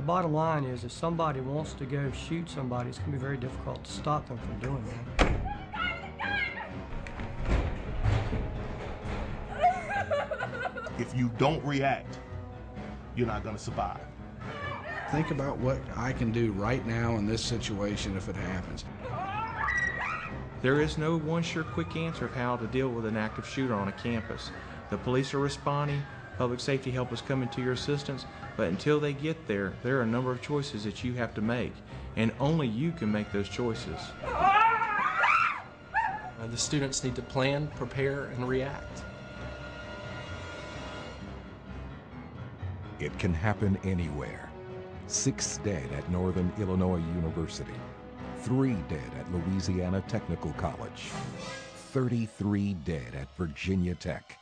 The bottom line is, if somebody wants to go shoot somebody, it's going to be very difficult to stop them from doing that. If you don't react, you're not going to survive. Think about what I can do right now in this situation if it happens. There is no one sure quick answer of how to deal with an active shooter on a campus. The police are responding, public safety help is coming to your assistance, but until they get there, there are a number of choices that you have to make, and only you can make those choices. The students need to plan, prepare, and react. It can happen anywhere. 6 dead at Northern Illinois University. 3 dead at Louisiana Technical College. 33 dead at Virginia Tech.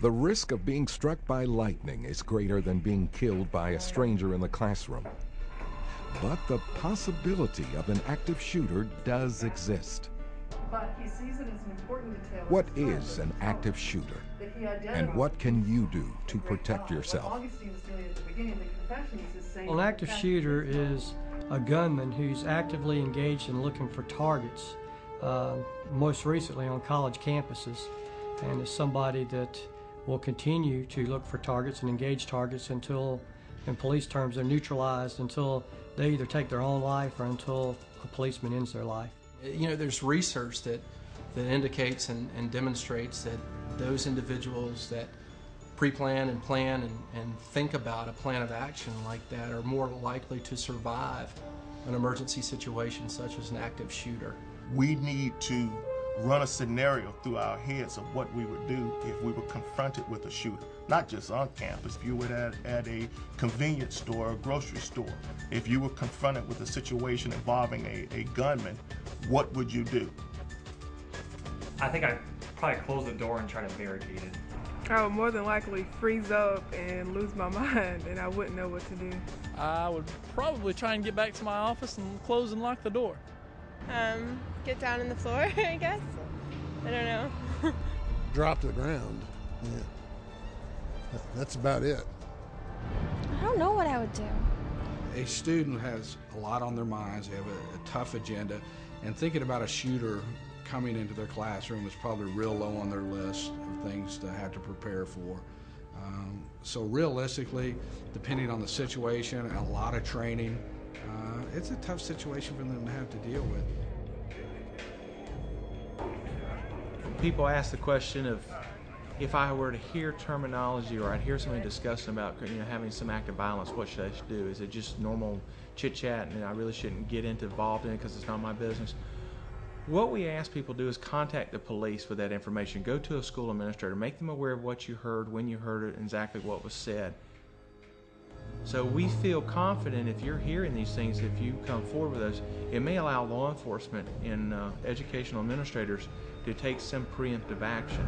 The risk of being struck by lightning is greater than being killed by a stranger in the classroom. But the possibility of an active shooter does exist. But he sees it as an important detail. What is an active shooter? And what can you do to protect yourself? An active shooter is a gunman who's actively engaged in looking for targets, most recently on college campuses, and is somebody that will continue to look for targets and engage targets until, in police terms, they're neutralized, until they either take their own life or until a policeman ends their life. You know, there's research that indicates and demonstrates that those individuals that pre-plan and plan and think about a plan of action like that are more likely to survive an emergency situation such as an active shooter. We need to run a scenario through our heads of what we would do if we were confronted with a shooter. Not just on campus, if you were at a convenience store or grocery store. If you were confronted with a situation involving a gunman, what would you do? I think I'd probably close the door and try to barricade it. I would more than likely freeze up and lose my mind, and I wouldn't know what to do. I would probably try and get back to my office and close and lock the door. Get down on the floor, I guess. I don't know. Drop to the ground. Yeah. That's about it. I don't know what I would do. A student has a lot on their minds. They have a tough agenda, and thinking about a shooter coming into their classroom is probably real low on their list of things to have to prepare for. So realistically, depending on the situation and a lot of training, it's a tough situation for them to have to deal with. People ask the question of, if I were to hear terminology or I'd hear somebody discussing about having some active violence, what should I do? Is it just normal chit-chat and I really shouldn't get involved in it because it's not my business? What we ask people to do is contact the police with that information. Go to a school administrator, make them aware of what you heard, when you heard it, and exactly what was said. So we feel confident if you're hearing these things, if you come forward with those, it may allow law enforcement and educational administrators to take some preemptive action.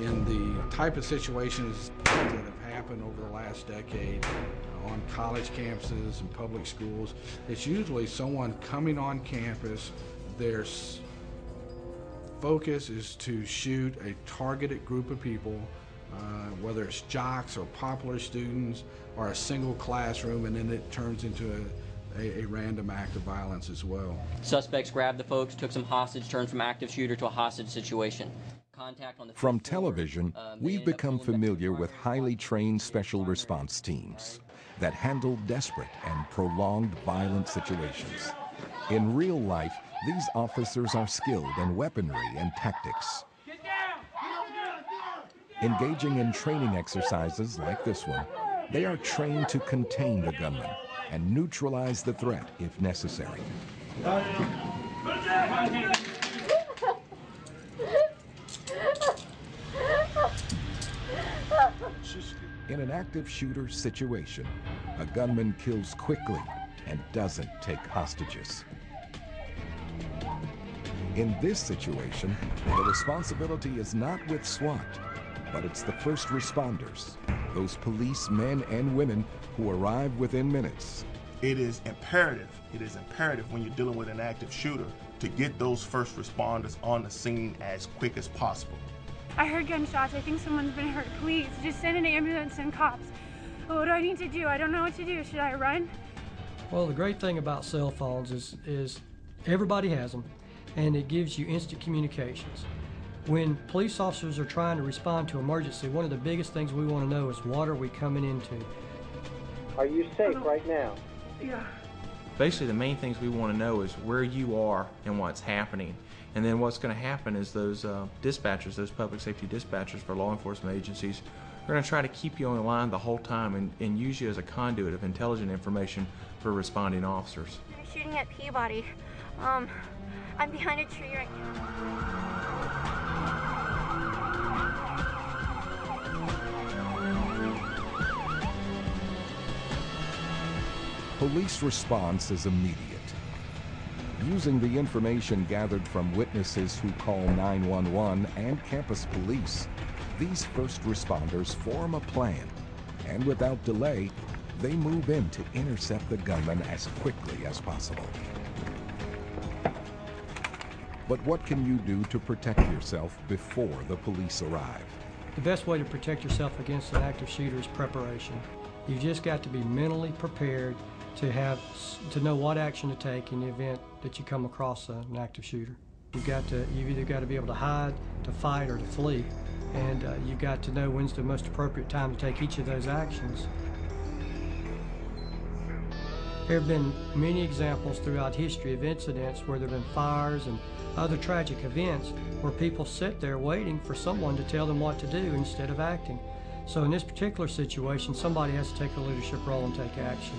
In the type of situations that have happened over the last decade on college campuses and public schools, it's usually someone coming on campus. Their focus is to shoot a targeted group of people, whether it's jocks or popular students or a single classroom, and then it turns into a random act of violence as well. Suspects grabbed the folks, took some hostage, turned from active shooter to a hostage situation. From television, we've become familiar with highly trained special response teams that handle desperate and prolonged violent situations. In real life, these officers are skilled in weaponry and tactics. Engaging in training exercises like this one, they are trained to contain the gunman and neutralize the threat if necessary. In an active shooter situation, a gunman kills quickly and doesn't take hostages. In this situation, the responsibility is not with SWAT, but it's the first responders, those police men and women who arrive within minutes. It is imperative when you're dealing with an active shooter to get those first responders on the scene as quick as possible. I heard gunshots. I think someone's been hurt. Please, just send an ambulance and cops. What do I need to do? I don't know what to do. Should I run? Well, the great thing about cell phones is everybody has them, and it gives you instant communications. When police officers are trying to respond to emergency, one of the biggest things we want to know is what are we coming into? Are you safe right now? Yeah. Basically, the main things we want to know is where you are and what's happening. And then what's going to happen is those dispatchers, those public safety dispatchers for law enforcement agencies, are going to try to keep you on the line the whole time and use you as a conduit of intelligent information for responding officers. They're shooting at Peabody. I'm behind a tree right now. Police response is immediate. Using the information gathered from witnesses who call 911 and campus police, these first responders form a plan, and without delay, they move in to intercept the gunman as quickly as possible. But what can you do to protect yourself before the police arrive? The best way to protect yourself against an active shooter is preparation. You've just got to be mentally prepared to know what action to take in the event that you come across an active shooter. You've either got to be able to hide, to fight, or to flee, and you've got to know when's the most appropriate time to take each of those actions. There have been many examples throughout history of incidents where there have been fires and other tragic events where people sit there waiting for someone to tell them what to do instead of acting. So in this particular situation, somebody has to take a leadership role and take action.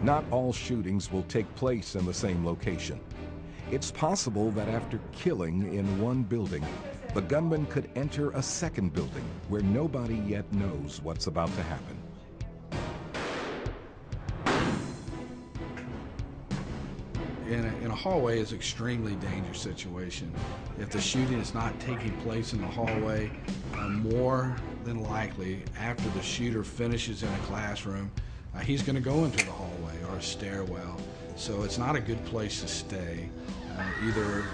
Not all shootings will take place in the same location. It's possible that after killing in one building, the gunman could enter a second building where nobody yet knows what's about to happen. In a hallway is an extremely dangerous situation. If the shooting is not taking place in the hallway, more than likely, after the shooter finishes in a classroom, he's going to go into the hallway or a stairwell. So it's not a good place to stay. Either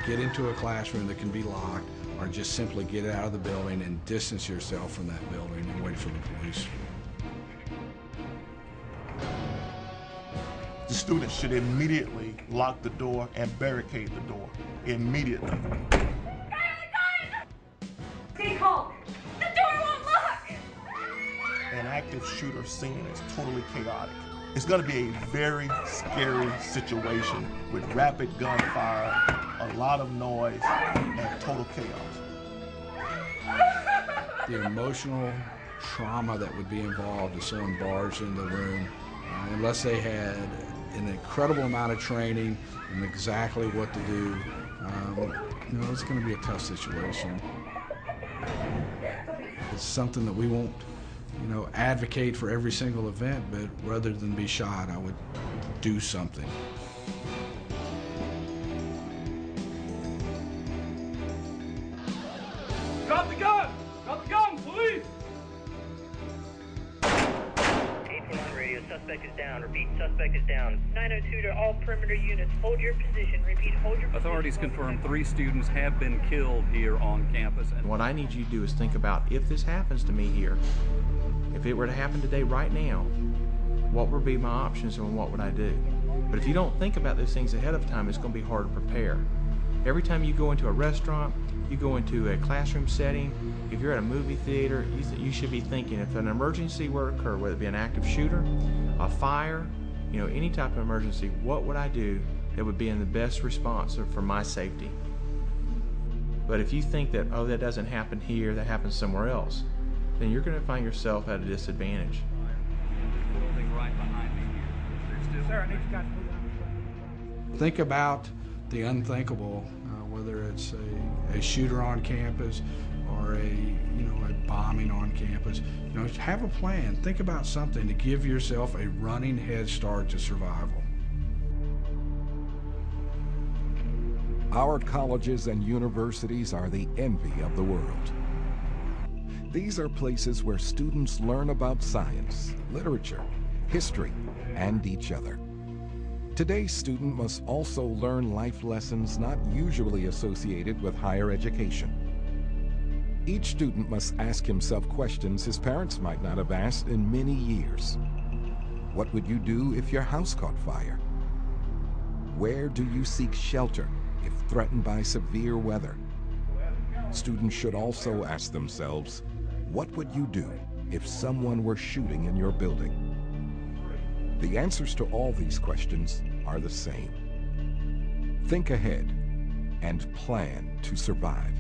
get into a classroom that can be locked, or just simply get out of the building and distance yourself from that building and wait for the police. The students should immediately lock the door and barricade the door. Immediately. Stay calm. The door won't lock. An active shooter scene is totally chaotic. It's going to be a very scary situation with rapid gunfire, a lot of noise, and total chaos. The emotional trauma that would be involved if someone barged into the room, unless they had an incredible amount of training and exactly what to do, it's going to be a tough situation. It's something that we won't, advocate for every single event, but rather than be shot, I would do something. Drop the gun! Drop the gun, police! 841 radio, suspect is down. Repeat, suspect is down. 902 to all perimeter units, hold your position. Repeat, hold your position. Authorities confirm 3 students have been killed here on campus. And what I need you to do is think about, if this happens to me here, if it were to happen today, right now, what would be my options and what would I do? But if you don't think about those things ahead of time, it's going to be hard to prepare. Every time you go into a restaurant, you go into a classroom setting, if you're at a movie theater, you should be thinking, if an emergency were to occur, whether it be an active shooter, a fire, any type of emergency, what would I do that would be in the best response for my safety? But if you think that, oh, that doesn't happen here, that happens somewhere else, then you're going to find yourself at a disadvantage. Think about the unthinkable, whether it's a shooter on campus or a bombing on campus. Have a plan. Think about something to give yourself a running head start to survival. Our colleges and universities are the envy of the world. These are places where students learn about science, literature, history, and each other. Today's student must also learn life lessons not usually associated with higher education. Each student must ask himself questions his parents might not have asked in many years. What would you do if your house caught fire? Where do you seek shelter if threatened by severe weather? Students should also ask themselves, what would you do if someone were shooting in your building? The answers to all these questions are the same. Think ahead and plan to survive.